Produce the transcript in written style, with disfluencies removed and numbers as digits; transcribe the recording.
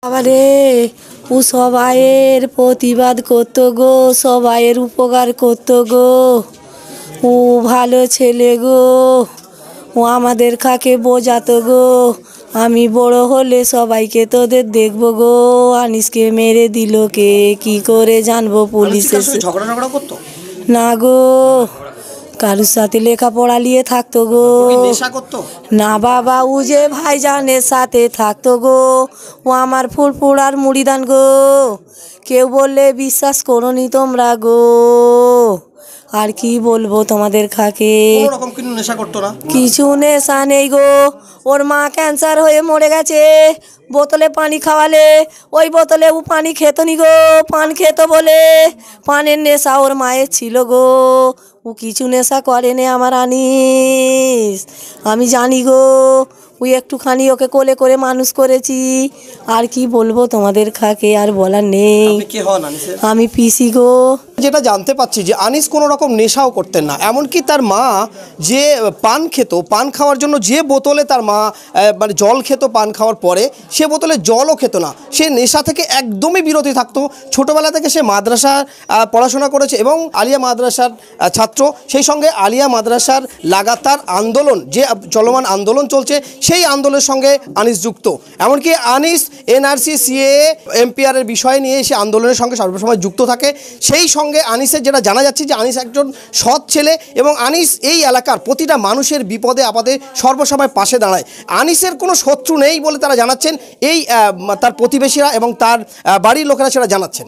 আবারে ও সবাইয়ের প্রতিবাদ করতো গো, সবাইয়ের উপকার করতো গো। ও ভালো ছেলে গো, ও আমাদের কাকে বোঝাতো গো। আমি বড় হলে সবাইকে তোদের দেখবো গো। আনিসকে মেরে দিল কে, কি করে জানবো পুলিশ এসে? ঝগড়া করতো না গো, কারুর সাথে লেখাপড়া নিয়ে থাকতো গো। নেশা করতো না বাবা, ও যে ভাইজানের সাথে থাকতো গো। ও আমার ফুরফুরার মুড়িদান গো। কেউ বললে বিশ্বাস করোনি তোমরা গো। আর কি বলবো তোমাদের খাকে, কোনো রকম কিন্তু নেশা করতো না। কিছু নেশা নেই গো। ওর মা ক্যান্সার হয়ে মরে গেছে, বোতলে পানি খাওয়ালে ওই বোতলে ও পানি খেত নি গো। পান খেত বলে পানের নেশা ওর মায়ের ছিল গো। ও কিছু নেশা করেনি আমার আনিস, আমি জানি গো। ওই একটুখানি ওকে কোলে করে মানুষ করেছি। আর কি বলবো তোমাদের খাকে, আর বলার নেই। আপনি কে হন আনিসের? আমি পিসি গো। যেটা জানতে পাচ্ছি যে আনিস কোনো রকম নেশাও করতেন না, এমনকি তার মা যে পান খেত, পান খাওয়ার জন্য যে বোতলে তার মা মানে জল খেত পান খাওয়ার পরে, সে বোতলে জলও খেত না। সে নেশা থেকে একদমই বিরতি থাকতো। ছোটোবেলা থেকে সে মাদ্রাসা পড়াশোনা করেছে এবং আলিয়া মাদ্রাসার ছাত্র। সেই সঙ্গে আলিয়া মাদ্রাসার লাগাতার আন্দোলন, যে চলমান আন্দোলন চলছে, সেই আন্দোলনের সঙ্গে আনিস যুক্ত। এমনকি আনিস এনআরসি, সিএএ, এমপিআরের বিষয় নিয়ে সে আন্দোলনের সঙ্গে সর্বসময় যুক্ত থাকে। সেই সঙ্গে আনিসের যেটা জানা যাচ্ছে যে আনিস একজন সৎ ছেলে এবং আনিস এই এলাকার প্রতিটা মানুষের বিপদে আপদে সর্বসময় পাশে দাঁড়ায়। আনিসের কোনো শত্রু নেই বলে তারা জানাচ্ছেন, এই তার প্রতিবেশীরা এবং তার বাড়ির লোকেরা সেটা জানাচ্ছেন।